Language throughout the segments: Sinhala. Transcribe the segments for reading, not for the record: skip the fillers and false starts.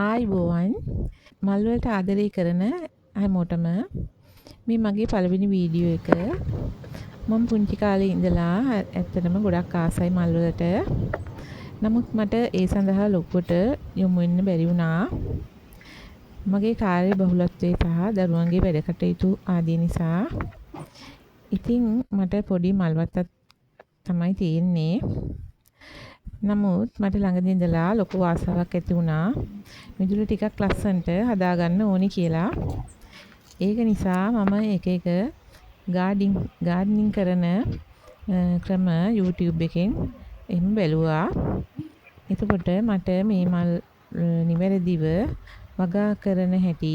ආයිබෝවන් මල් වලට ආදරය කරන හැමෝටම මේ මගේ පළවෙනි වීඩියෝ එක. මම පුංචි කාලේ ඉඳලා ඇත්තටම ගොඩක් ආසයි මල් වලට. නමුත් මට ඒ සඳහා ලොකුවට යොමු වෙන්න බැරි වුණා. මගේ කාර්ය බහුලත්වයේ සහ දරුවන්ගේ වැඩ කටයුතු ආදී නිසා. ඉතින් මට පොඩි මල් වත්තක් තමයි තියෙන්නේ. නමුත් මට ළඟදී ඉඳලා ලොකු ආසාවක් ඇති වුණා මිදුළු ටිකක් ලස්සනට හදාගන්න ඕනි කියලා. ඒක නිසා මම එක එක ගාඩනින් කරන ක්‍රම YouTube එකෙන් එහෙම බැලුවා. එතකොට මට මේ මල් නිවැරදිව වගා කරන හැටි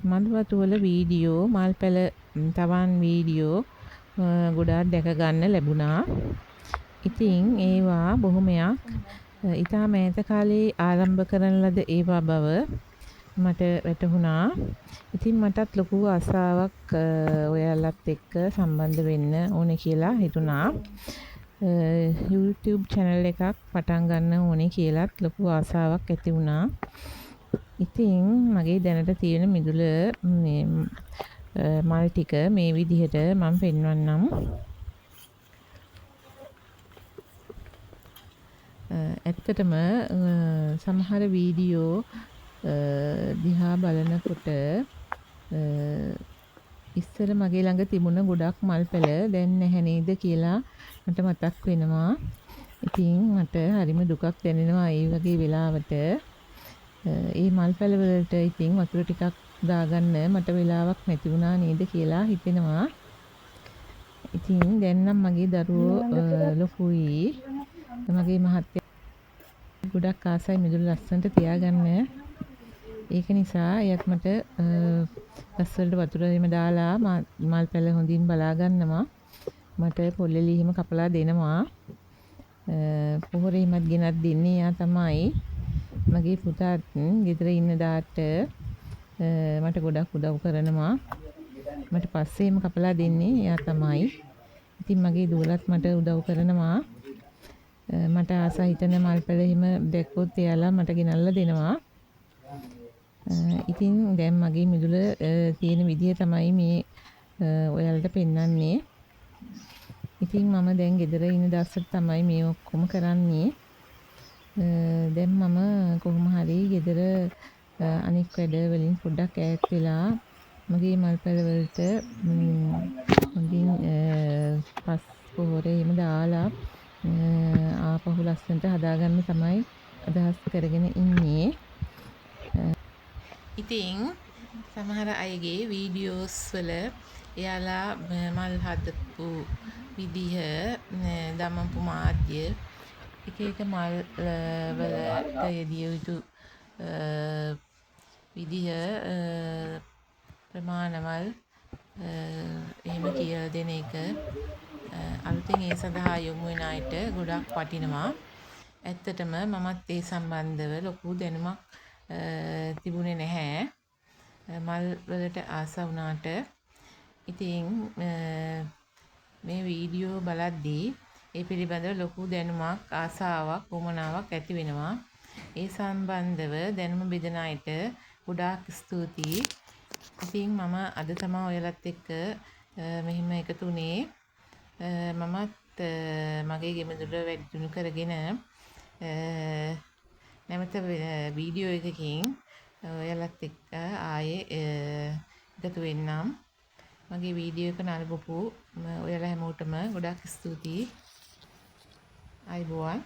මල් වතු වල වීඩියෝ, මල් පැල තවන් වීඩියෝ ගොඩාක් දැක ගන්න ලැබුණා. ඉතින් ඒවා බොහොමයක් ඊටා මෑත කාලේ ආරම්භ කරන ලද ඒවා බව මට වැටහුණා. ඉතින් මටත් ලොකු ආසාවක් ඔයාලත් එක්ක සම්බන්ධ වෙන්න ඕනේ කියලා හිතුණා. YouTube channel එකක් පටන් ගන්න ඕනේ කියලාත් ලොකු ආසාවක් ඇති වුණා. ඉතින් මගේ දැනට තියෙන මිදුල මේ මල් ටික මේ විදිහට මම පෙන්වන්නම්. ඇත්තටම සමහර වීඩියෝ දිහා බලනකොට ඉස්සර මගේ ළඟ තිබුණ ගොඩක් මල් පැල දැන් නැහැ නේද කියලා මට මතක් වෙනවා. ඉතින් මට හරිම දුකක් දැනෙනවා ඒ වගේ වෙලාවට. ඒ මල් පැල වලට ඉතින් වතුර ටිකක් දාගන්න මට වෙලාවක් නැති වුණා නේද කියලා හිතෙනවා. ඉතින් දැන් නම් මගේ දරුවෝ ලොකුයි. මගේ මහත්තයා ගොඩක් ආසයි මිදුළු ලස්සනට තියාගන්න. ඒක නිසා එයත් මට ගස් වලට වතුර එහෙම දාලා මල් පැල හොඳින් බලා ගන්නවා. මට පොල්ලෙලි එහෙම කපලා දෙනවා. පොහොර එහෙමත් ගෙනත් දෙන්නේ එයා තමයි. මගේ පුතාත් ගෙදර ඉන්න දාට මට ගොඩක් උදව් කරනවා. මට පස්සේ එහෙම කපලා දෙන්නේ එයා තමයි. ඉතින් මගේ දූලත් මට උදව් කරනවා. මට ආස හිතන මල් පැල එහෙම දැක්කොත් එයාලා මට ගෙනල්ලා දෙනවා. ඉතින් දැන් මගේ මිදුල තියෙන විදිය තමයි මේ ඔයාලට පෙන්වන්නේ. ඉතින් මම දැන් ගෙදර ඉන්න දවසට තමයි මේ ඔක්කොම කරන්නේ. දැන් මම කොහොම හරි ගෙදර අනික් වැඩ වලින් පොඩ්ඩක් ඈත් වෙලා මගේ මල් පැල වලට හොඳින් පස් පොහොරේ එහෙම දාලා ආපහු ලස්සනට හදාගන්න තමයි අදහස් කරගෙන ඉන්නේ. ඉතින් සමහර අයගේ වීඩියෝස් වල එයාලා මල් හදපු විදිහ, දමපු මාධ්‍ය, එක එක මල් වලට යෙදිය යුතු විදිහ, ප්‍රමාණවල් එහෙම කියලා දෙන එක අලුතෙන් ඒ සඳහා යොමු වෙන අයට ගොඩක් වටිනවා. ඇත්තටම මමත් ඒ සම්බන්ධව ලොකු දැනුමක් තිබුණේ නැහැ. මල් වලට ආස වුණාට. ඉතින් මේ වීඩියෝ බලද්දී ඒ පිළිබඳව ලොකු දැනුමක්, ආසාවක්, උවමනාවක් ඇති වෙනවා. ඒ සම්බන්ධව දැනුම බෙදන අයට ගොඩාක් ස්තුතියි. ඉතින් මම අද තමයි ඔයාලත් එක්ක මෙහිම එකතු වුණේ. මමත් මගේ ගෙමිදුල වැඩි දියුණු කරගෙන නැවත වීඩියෝ එකකින් ඔයාලත් එක්ක ආයේ එකතු වෙන්නම්. මගේ වීඩියෝ එක නරඹපු ඔයාලා හැමෝටම ගොඩාක් ස්තුතියි. ආයිබෝවන්.